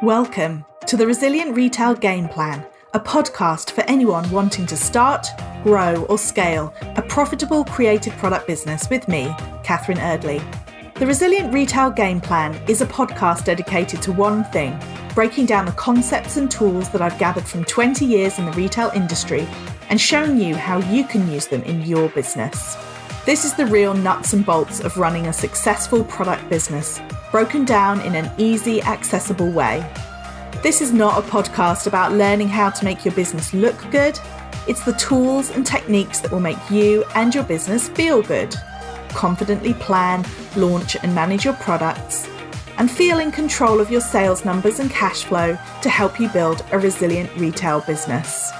Welcome to the Resilient Retail Game Plan, a podcast for anyone wanting to start, grow or scale a profitable creative product business with me, Catherine Erdley. The Resilient Retail Game Plan is a podcast dedicated to one thing, breaking down the concepts and tools that I've gathered from 20 years in the retail industry and showing you how you can use them in your business. This is the real nuts and bolts of running a successful product business, broken down in an easy, accessible way. This is not a podcast about learning how to make your business look good. It's the tools and techniques that will make you and your business feel good. Confidently plan, launch and manage your products, and feel in control of your sales numbers and cash flow to help you build a resilient retail business.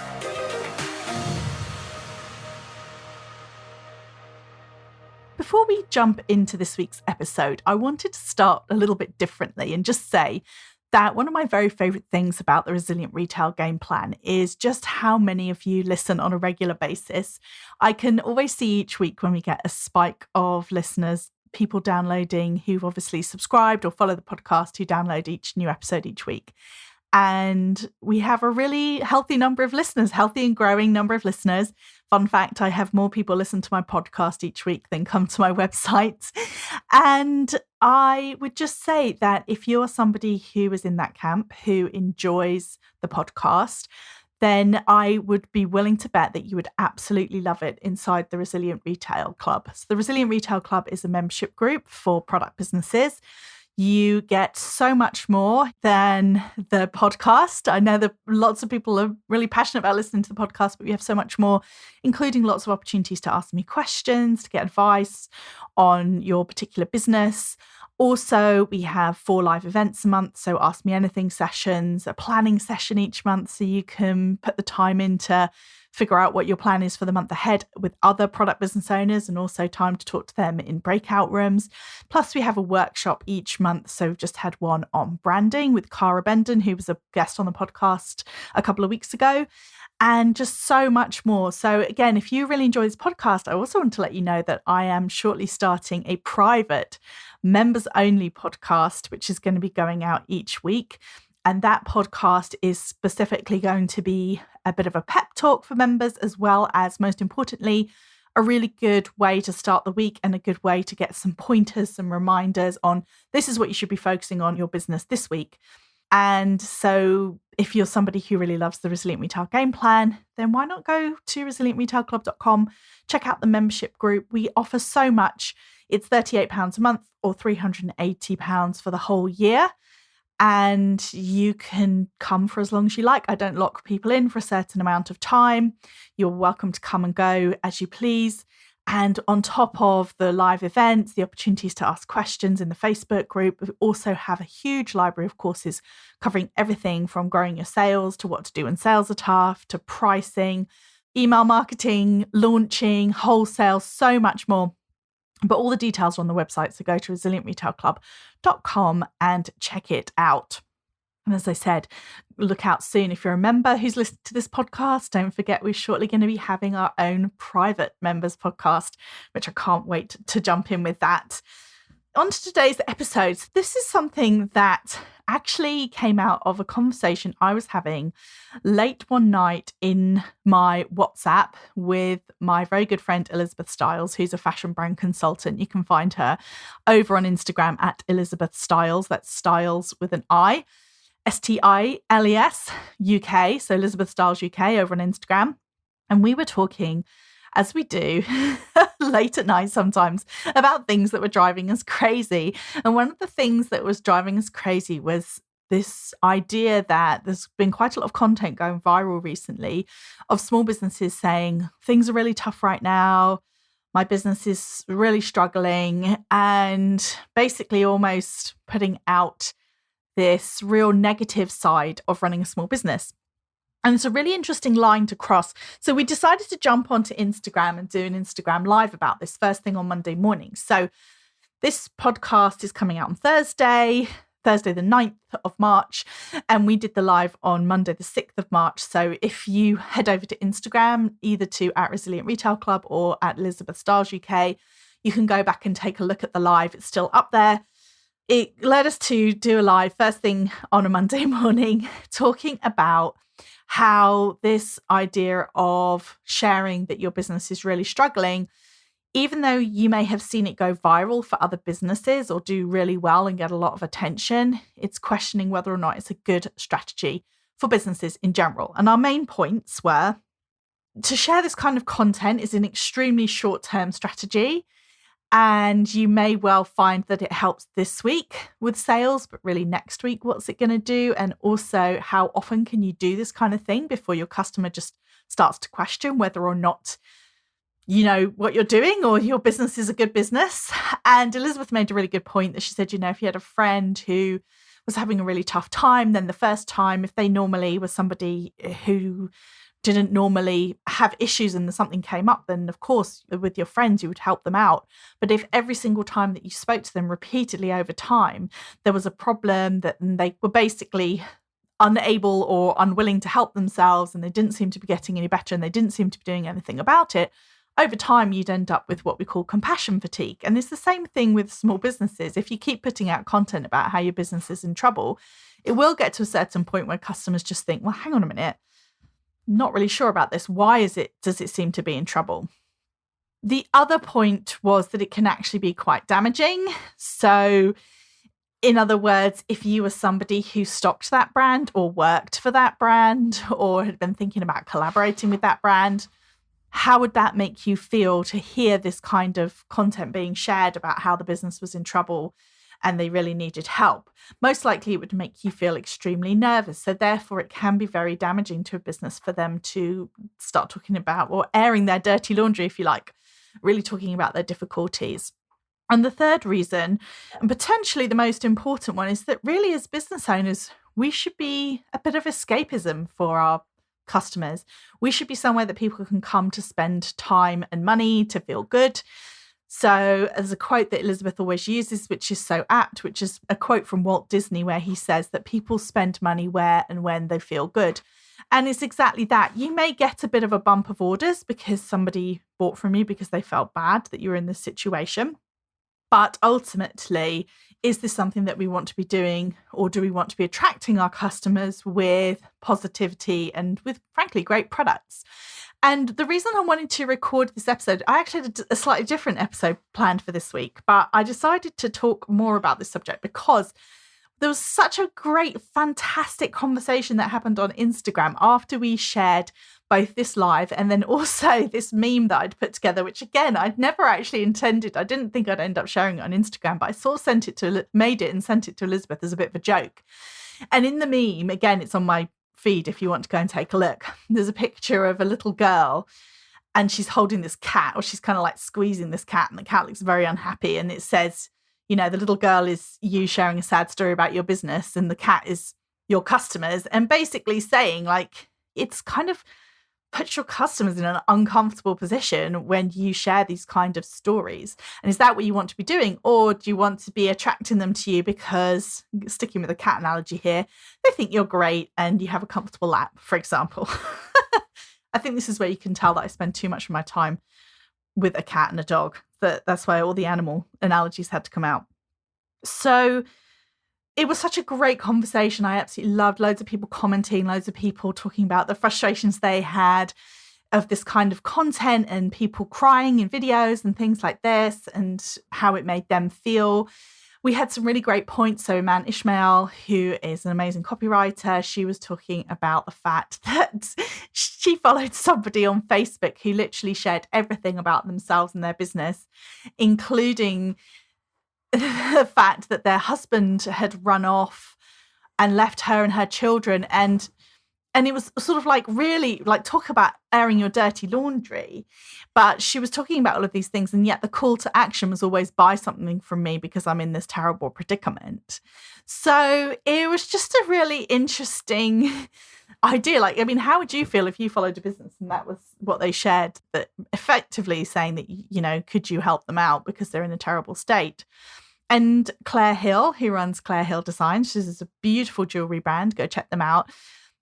Before we jump into this week's episode, I wanted to start a little bit differently and just say that one of my very favourite things about the Resilient Retail Game Plan is just how many of you listen on a regular basis. I can always see each week when we get a spike of listeners, people downloading who've obviously subscribed or follow the podcast, who download each new episode each week. And we have a really healthy number of listeners, healthy and growing number of listeners. Fun fact, I have more people listen to my podcast each week than come to my website. And I would just say that if you're somebody who is in that camp, who enjoys the podcast, then I would be willing to bet that you would absolutely love it inside the Resilient Retail Club. So the Resilient Retail Club is a membership group for product businesses. You get so much more than the podcast. I know that lots of people are really passionate about listening to the podcast, but we have so much more, including lots of opportunities to ask me questions, to get advice on your particular business. Also, we have 4 live events a month, so Ask Me Anything sessions, a planning session each month, so you can put the time in to figure out what your plan is for the month ahead with other product business owners, and also time to talk to them in breakout rooms. Plus, we have a workshop each month. So we've just had one on branding with Cara Bendon, who was a guest on the podcast a couple of weeks ago, and just so much more. So again, if you really enjoy this podcast, I also want to let you know that I am shortly starting a private members only podcast, which is going to be going out each week. And that podcast is specifically going to be a bit of a pep talk for members, as well as, most importantly, a really good way to start the week and a good way to get some pointers, some reminders on this is what you should be focusing on your business this week. And so if you're somebody who really loves the Resilient Retail Game Plan, then why not go to resilientretailclub.com, check out the membership group. We offer so much. It's £38 a month or £380 for the whole year. And you can come for as long as you like. I don't lock people in for a certain amount of time. You're welcome to come and go as you please. And on top of the live events, the opportunities to ask questions in the Facebook group, we also have a huge library of courses covering everything from growing your sales to what to do when sales are tough, to pricing, email marketing, launching, wholesale, so much more. But all the details are on the website, so go to resilientretailclub.com and check it out. And as I said, look out soon. If you're a member who's listened to this podcast, don't forget we're shortly going to be having our own private members podcast, which I can't wait to jump in with that. On to today's episode. This is something that actually came out of a conversation I was having late one night in my WhatsApp with my very good friend Elizabeth Styles, who's a fashion brand consultant. You can find her over on Instagram at Elizabeth Styles. That's Styles with an I, STILES UK. So Elizabeth Styles UK over on Instagram. And we were talking, as we do, late at night sometimes, about things that were driving us crazy. And one of the things that was driving us crazy was this idea that there's been quite a lot of content going viral recently of small businesses saying, things are really tough right now, my business is really struggling, and basically almost putting out this real negative side of running a small business. And it's a really interesting line to cross. So we decided to jump onto Instagram and do an Instagram live about this first thing on Monday morning. So this podcast is coming out on Thursday the 9th of March. And we did the live on Monday, the 6th of March. So if you head over to Instagram, either to at Resilient Retail Club or at Elizabeth Styles UK, you can go back and take a look at the live. It's still up there. it led us to do a live first thing on a Monday morning, talking about how this idea of sharing that your business is really struggling, even though you may have seen it go viral for other businesses or do really well and get a lot of attention, it's questioning whether or not it's a good strategy for businesses in general. And our main points were to share this kind of content is an extremely short-term strategy. And you may well find that it helps this week with sales, but really next week, what's it going to do? And also, how often can you do this kind of thing before your customer just starts to question whether or not you know what you're doing or your business is a good business? And Elizabeth made a really good point that she said, if you had a friend who was having a really tough time, then the first time, if they normally was somebody who didn't normally have issues and something came up, then of course with your friends you would help them out. But if every single time that you spoke to them repeatedly over time there was a problem that they were basically unable or unwilling to help themselves and they didn't seem to be getting any better and they didn't seem to be doing anything about it, over time you'd end up with what we call compassion fatigue. And it's the same thing with small businesses. If you keep putting out content about how your business is in trouble, it will get to a certain point where customers just think, well, hang on a minute, not really sure about this. Why does it seem to be in trouble? The other point was that it can actually be quite damaging. So in other words, if you were somebody who stocked that brand or worked for that brand or had been thinking about collaborating with that brand, how would that make you feel to hear this kind of content being shared about how the business was in trouble and they really needed help? Most likely it would make you feel extremely nervous. So therefore it can be very damaging to a business for them to start talking about or airing their dirty laundry, if you like, really talking about their difficulties. And the third reason, and potentially the most important one, is that really as business owners, we should be a bit of escapism for our customers. We should be somewhere that people can come to spend time and money to feel good. So there's a quote that Elizabeth always uses, which is so apt, which is a quote from Walt Disney, where he says that people spend money where and when they feel good. And it's exactly that. You may get a bit of a bump of orders because somebody bought from you because they felt bad that you were in this situation. But ultimately, is this something that we want to be doing, or do we want to be attracting our customers with positivity and with, frankly, great products? And the reason I wanted to record this episode, I actually had a slightly different episode planned for this week, but I decided to talk more about this subject because there was such a great, fantastic conversation that happened on Instagram after we shared both this live and then also this meme that I'd put together, which again, I'd never actually intended. I didn't think I'd end up sharing it on Instagram, but I made it and sent it to Elizabeth as a bit of a joke. And in the meme, again, it's on my feed if you want to go and take a look. There's a picture of a little girl and she's holding this cat, or she's kind of like squeezing this cat, and the cat looks very unhappy. And it says, the little girl is you sharing a sad story about your business and the cat is your customers, and basically saying like, it's kind of puts your customers in an uncomfortable position when you share these kind of stories. And is that what you want to be doing? Or do you want to be attracting them to you because, sticking with the cat analogy here, they think you're great and you have a comfortable lap, for example? I think this is where you can tell that I spend too much of my time with a cat and a dog. That's why all the animal analogies had to come out. So it was such a great conversation. I absolutely loved loads of people commenting, loads of people talking about the frustrations they had of this kind of content and people crying in videos and things like this and how it made them feel. We had some really great points. So Man Ishmael, who is an amazing copywriter, she was talking about the fact that she followed somebody on Facebook who literally shared everything about themselves and their business, including the fact that their husband had run off and left her and her children. And it was sort of like, really, like, talk about airing your dirty laundry. But she was talking about all of these things. And yet the call to action was always buy something from me because I'm in this terrible predicament. So it was just a really interesting idea. Like, I mean, how would you feel if you followed a business and that was what they shared, that effectively saying that, could you help them out because they're in a terrible state? And Claire Hill, who runs Claire Hill Design, she's a beautiful jewelry brand. Go check them out.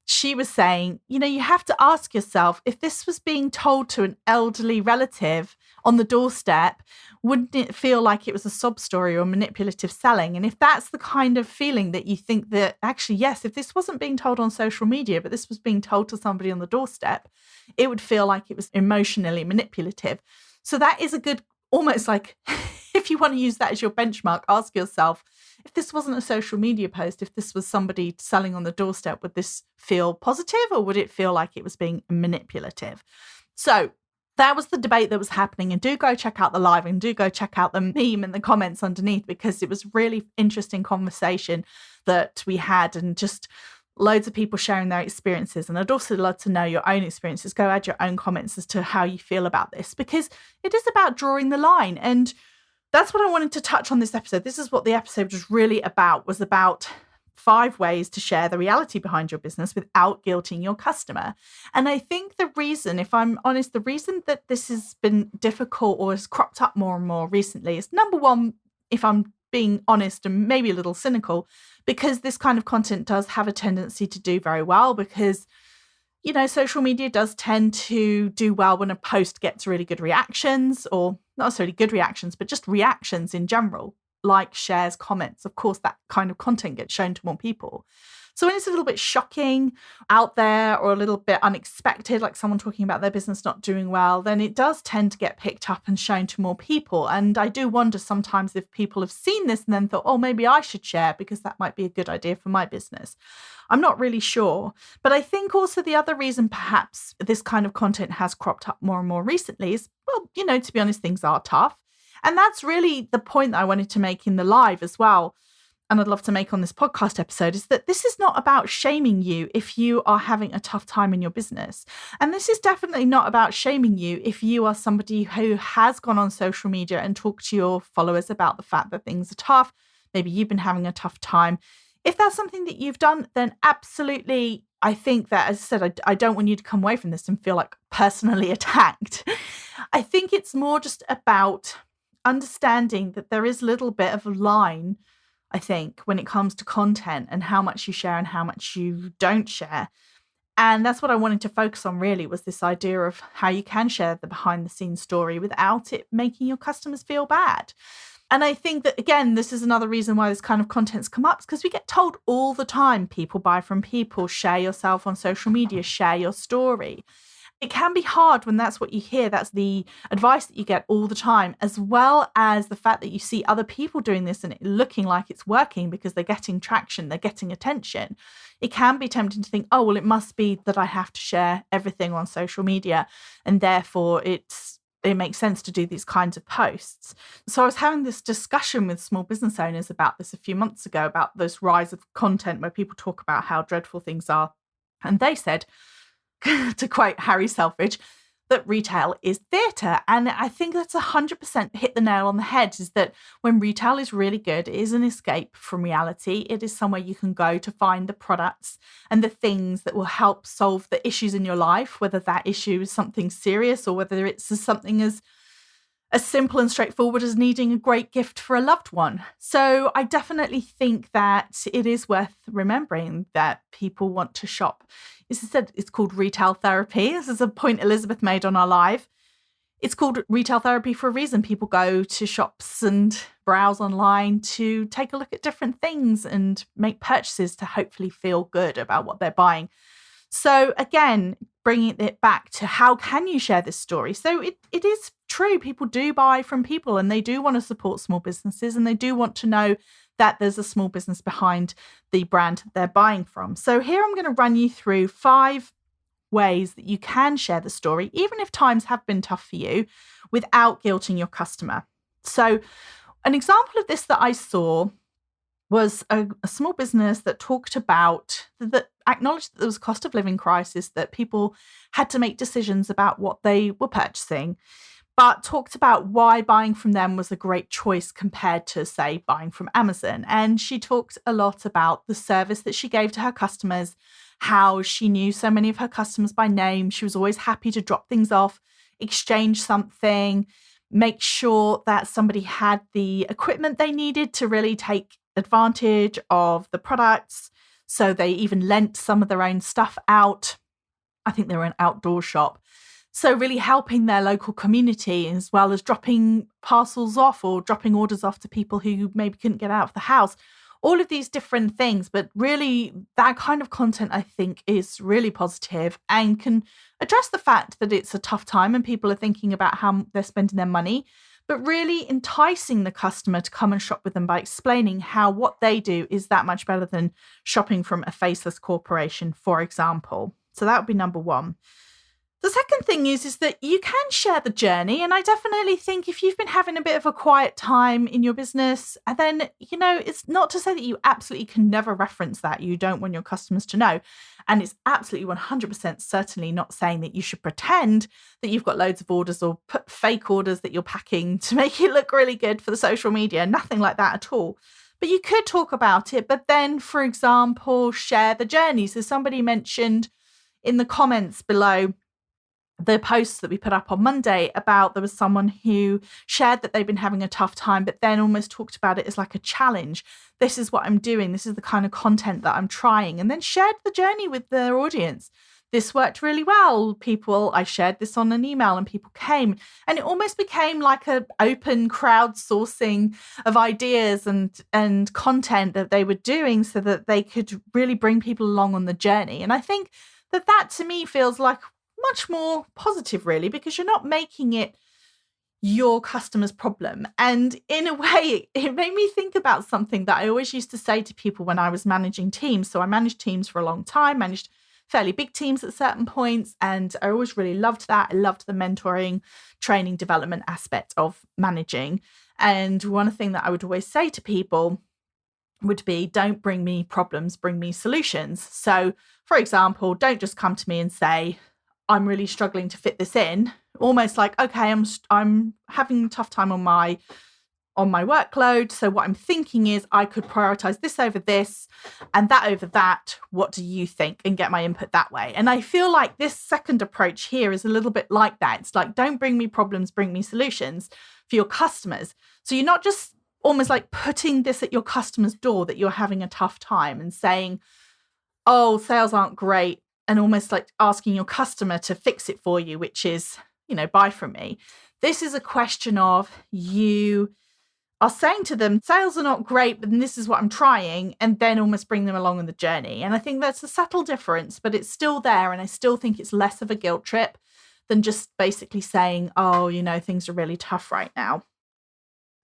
she was saying, you have to ask yourself, if this was being told to an elderly relative on the doorstep, wouldn't it feel like it was a sob story or manipulative selling? And if that's the kind of feeling that you think that actually, yes, if this wasn't being told on social media, but this was being told to somebody on the doorstep, it would feel like it was emotionally manipulative. So that is a good, almost like, if you want to use that as your benchmark, ask yourself, if this wasn't a social media post, if this was somebody selling on the doorstep, would this feel positive or would it feel like it was being manipulative? So that was the debate that was happening. And do go check out the live and do go check out the meme in the comments underneath, because it was really interesting conversation that we had, and just loads of people sharing their experiences. And I'd also love to know your own experiences. Go add your own comments as to how you feel about this, because it is about drawing the line. And that's what I wanted to touch on this episode. This is what the episode was really about, was about 5 ways to share the reality behind your business without guilting your customer. And I think the reason, if I'm honest, the reason that this has been difficult or has cropped up more and more recently is, number one, if I'm being honest and maybe a little cynical, because this kind of content does have a tendency to do very well, because social media does tend to do well when a post gets really good reactions, or not necessarily good reactions, but just reactions in general, like shares, comments. Of course, that kind of content gets shown to more people. So when it's a little bit shocking out there or a little bit unexpected, like someone talking about their business not doing well, then it does tend to get picked up and shown to more people. And I do wonder sometimes if people have seen this and then thought, oh, maybe I should share because that might be a good idea for my business. I'm not really sure. But I think also the other reason perhaps this kind of content has cropped up more and more recently is, well, to be honest, things are tough. And that's really the point that I wanted to make in the live as well, and I'd love to make on this podcast episode, is that this is not about shaming you if you are having a tough time in your business. And this is definitely not about shaming you if you are somebody who has gone on social media and talked to your followers about the fact that things are tough. Maybe you've been having a tough time. If that's something that you've done, then absolutely, I think that, as I said, I don't want you to come away from this and feel like personally attacked. I think it's more just about understanding that there is a little bit of a line, I think, when it comes to content and how much you share and how much you don't share. And that's what I wanted to focus on really, was this idea of how you can share the behind the scenes story without it making your customers feel bad. And I think that, again, this is another reason why this kind of content's come up, because we get told all the time, people buy from people, share yourself on social media, share your story. It can be hard when that's what you hear. That's the advice that you get all the time, as well as the fact that you see other people doing this and it looking like it's working because they're getting traction, they're getting attention. It can be tempting to think, oh, well, it must be that I have to share everything on social media, and therefore it makes sense to do these kinds of posts. So I was having this discussion with small business owners about this a few months ago, about this rise of content where people talk about how dreadful things are. And they said, to quote Harry Selfridge, that retail is theatre. And I think that's 100% hit the nail on the head, is that when retail is really good, it is an escape from reality. It is somewhere you can go to find the products and the things that will help solve the issues in your life, whether that issue is something serious or whether it's something as simple and straightforward as needing a great gift for a loved one. So I definitely think that it is worth remembering that people want to shop. As I said, it's called retail therapy. This is a point Elizabeth made on our live. It's called retail therapy for a reason. People go to shops and browse online to take a look at different things and make purchases to hopefully feel good about what they're buying. So again, bringing it back to how can you share this story? So it is true. People do buy from people and they do want to support small businesses and they do want to know that there's a small business behind the brand they're buying from. So here I'm going to run you through 5 ways that you can share the story, even if times have been tough for you, without guilting your customer. So an example of this that I saw was a small business that talked about, that acknowledged that there was a cost of living crisis, that people had to make decisions about what they were purchasing, but talked about why buying from them was a great choice compared to, say, buying from Amazon. And she talked a lot about the service that she gave to her customers, how she knew so many of her customers by name. She was always happy to drop things off, exchange something, make sure that somebody had the equipment they needed to really take advantage of the products. So they even lent some of their own stuff out. I think they were an outdoor shop. So really helping their local community, as well as dropping parcels off or dropping orders off to people who maybe couldn't get out of the house. All of these different things, but really that kind of content, I think, is really positive and can address the fact that it's a tough time and people are thinking about how they're spending their money, but really enticing the customer to come and shop with them by explaining how what they do is that much better than shopping from a faceless corporation, for example. So that would be number one. The second thing is that you can share the journey. And I definitely think if you've been having a bit of a quiet time in your business, and then, it's not to say that you absolutely can never reference that. You don't want your customers to know. And it's absolutely 100% certainly not saying that you should pretend that you've got loads of orders or put fake orders that you're packing to make it look really good for the social media. Nothing like that at all. But you could talk about it, but then, for example, share the journey. So somebody mentioned in the comments below the posts that we put up on Monday about there was someone who shared that they've been having a tough time, but then almost talked about it as like a challenge. This is what I'm doing. This is the kind of content that I'm trying, and then shared the journey with their audience. This worked really well. I shared this on an email and people came, and it almost became like an open crowdsourcing of ideas and content that they were doing so that they could really bring people along on the journey. And I think that to me feels like much more positive, really, because you're not making it your customer's problem. And in a way, it made me think about something that I always used to say to people when I was managing teams. So I managed teams for a long time, managed fairly big teams at certain points, and I always really loved that. I loved the mentoring, training, development aspect of managing. And one thing that I would always say to people would be, don't bring me problems, bring me solutions. So, for example, don't just come to me and say, I'm really struggling to fit this in. Almost like, okay, I'm having a tough time on my workload. So what I'm thinking is I could prioritize this over this and that over that. What do you think? And get my input that way. And I feel like this second approach here is a little bit like that. It's like, don't bring me problems, bring me solutions for your customers. So you're not just almost like putting this at your customer's door that you're having a tough time and saying, oh, sales aren't great, and almost like asking your customer to fix it for you, which is, buy from me. This is a question of you are saying to them, sales are not great, but this is what I'm trying, and then almost bring them along on the journey. And I think that's a subtle difference, but it's still there. And I still think it's less of a guilt trip than just basically saying, oh, things are really tough right now.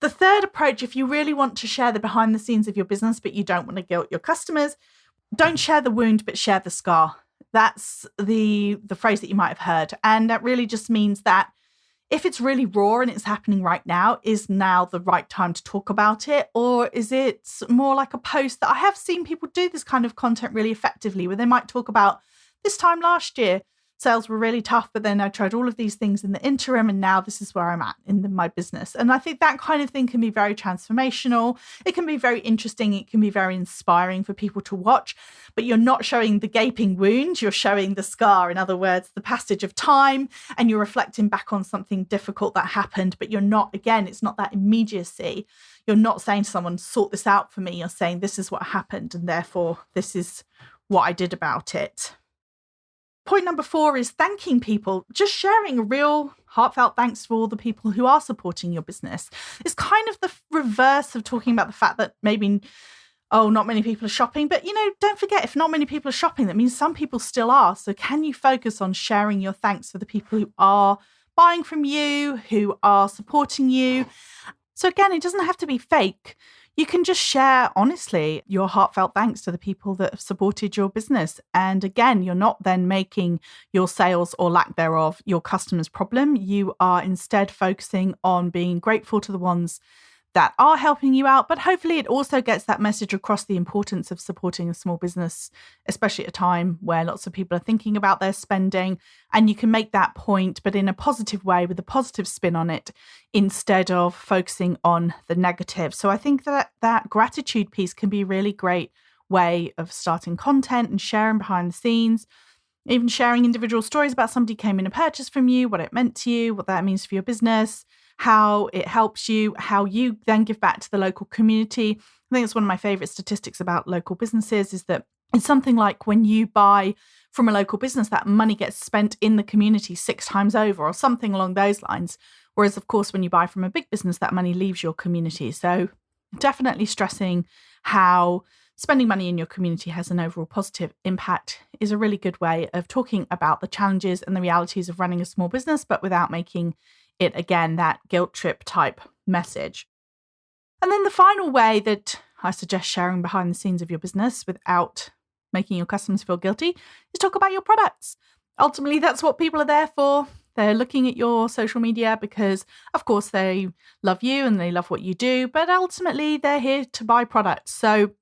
The third approach, if you really want to share the behind the scenes of your business, but you don't want to guilt your customers, don't share the wound, but share the scar. That's the phrase that you might have heard. And that really just means that if it's really raw and it's happening right now, is now the right time to talk about it? Or is it more like a post that I have seen people do this kind of content really effectively, where they might talk about this time last year, sales were really tough, but then I tried all of these things in the interim, and now this is where I'm at in my business. And I think that kind of thing can be very transformational. It can be very interesting. It can be very inspiring for people to watch, but you're not showing the gaping wound. You're showing the scar. In other words, the passage of time, and you're reflecting back on something difficult that happened, but you're not, again, it's not that immediacy. You're not saying to someone, sort this out for me. You're saying, this is what happened, and therefore this is what I did about it. Point number 4 is thanking people. Just sharing a real heartfelt thanks for all the people who are supporting your business. It's kind of the reverse of talking about the fact that maybe, not many people are shopping. But, don't forget, if not many people are shopping, that means some people still are. So can you focus on sharing your thanks for the people who are buying from you, who are supporting you? So again, it doesn't have to be fake. You can just share, honestly, your heartfelt thanks to the people that have supported your business. And again, you're not then making your sales or lack thereof your customer's problem. You are instead focusing on being grateful to the ones that are helping you out. But hopefully it also gets that message across, the importance of supporting a small business, especially at a time where lots of people are thinking about their spending. And you can make that point, but in a positive way, with a positive spin on it, instead of focusing on the negative. So I think that gratitude piece can be a really great way of starting content and sharing behind the scenes, even sharing individual stories about somebody who came in and purchased from you, what it meant to you, what that means for your business, how it helps you, how you then give back to the local community. I think it's one of my favorite statistics about local businesses is that It's something like when you buy from a local business, that money gets spent in the community 6 times over or something along those lines. Whereas, of course, when you buy from a big business, that money leaves your community. So definitely stressing how spending money in your community has an overall positive impact is a really good way of talking about the challenges and the realities of running a small business, but without making it, again, that guilt trip type message. And then the final way that I suggest sharing behind the scenes of your business without making your customers feel guilty is talk about your products. Ultimately, that's what people are there for. They're looking at your social media because, of course, they love you and they love what you do, but ultimately they're here to buy products. So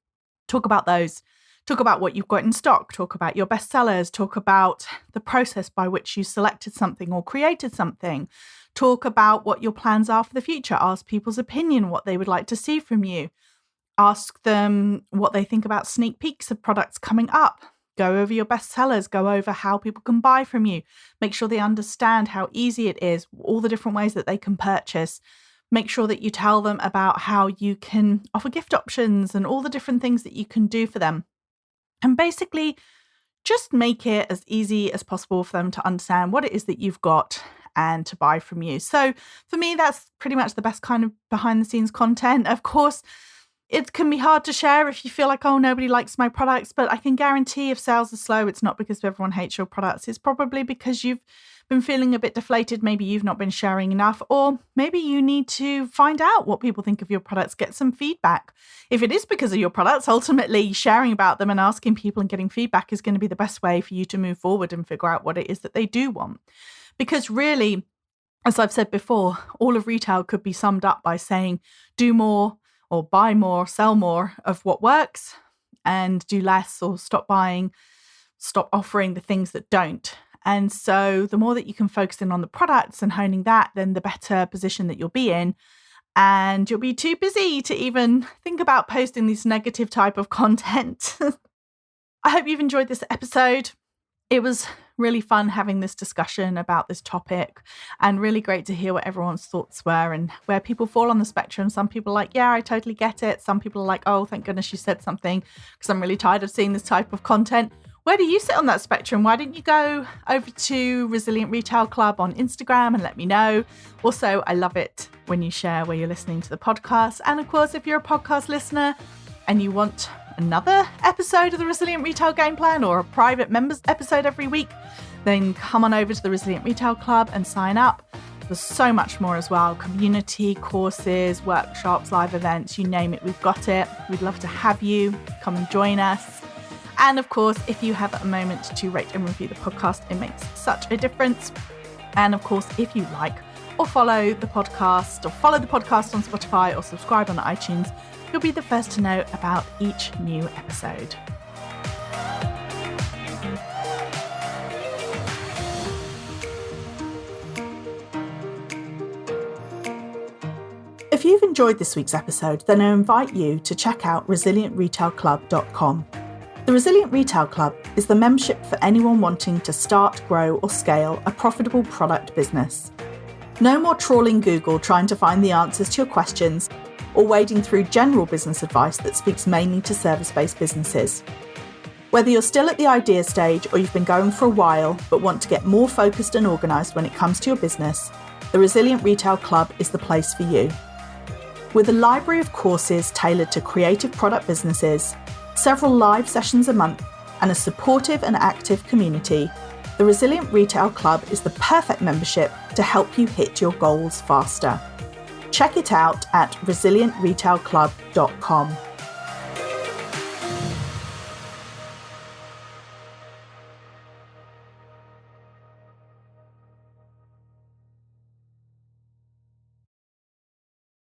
talk about those. Talk about what you've got in stock. Talk about your best sellers. Talk about the process by which you selected something or created something. Talk about what your plans are for the future. Ask people's opinion, what they would like to see from you. Ask them what they think about sneak peeks of products coming up. Go over your best sellers. Go over how people can buy from you. Make sure they understand how easy it is, all the different ways that they can purchase. Make sure that you tell them about how you can offer gift options and all the different things that you can do for them. And basically, just make it as easy as possible for them to understand what it is that you've got and to buy from you. So for me, that's pretty much the best kind of behind the scenes content. Of course, it can be hard to share if you feel like, oh, nobody likes my products, but I can guarantee if sales are slow, it's not because everyone hates your products. It's probably because you've been feeling a bit deflated. Maybe you've not been sharing enough, or maybe you need to find out what people think of your products, get some feedback. If it is because of your products, ultimately sharing about them and asking people and getting feedback is going to be the best way for you to move forward and figure out what it is that they do want. Because really, as I've said before, all of retail could be summed up by saying, do more or buy more, sell more of what works, and do less or stop buying, stop offering the things that don't. And so the more that you can focus in on the products and honing that, then the better position that you'll be in. And you'll be too busy to even think about posting this negative type of content. I hope you've enjoyed this episode. It was really fun having this discussion about this topic, and really great to hear what everyone's thoughts were and where people fall on the spectrum. Some people are like, yeah, I totally get it. Some people are like, oh, thank goodness you said something because I'm really tired of seeing this type of content. Where do you sit on that spectrum? Why don't you go over to Resilient Retail Club on Instagram and let me know? Also, I love it when you share where you're listening to the podcast. And of course, if you're a podcast listener and you want another episode of the Resilient Retail Game Plan or a private members episode every week, then come on over to the Resilient Retail Club and sign up. There's so much more as well. Community, courses, workshops, live events, you name it, we've got it. We'd love to have you. Come and join us. And of course, if you have a moment to rate and review the podcast, it makes such a difference. And of course, if you like or follow the podcast on Spotify or subscribe on iTunes, you'll be the first to know about each new episode. If you've enjoyed this week's episode, then I invite you to check out resilientretailclub.com. The Resilient Retail Club is the membership for anyone wanting to start, grow, or scale a profitable product business. No more trawling Google trying to find the answers to your questions or wading through general business advice that speaks mainly to service-based businesses. Whether you're still at the idea stage or you've been going for a while but want to get more focused and organised when it comes to your business, the Resilient Retail Club is the place for you. With a library of courses tailored to creative product businesses, several live sessions a month, and a supportive and active community, the Resilient Retail Club is the perfect membership to help you hit your goals faster. Check it out at resilientretailclub.com.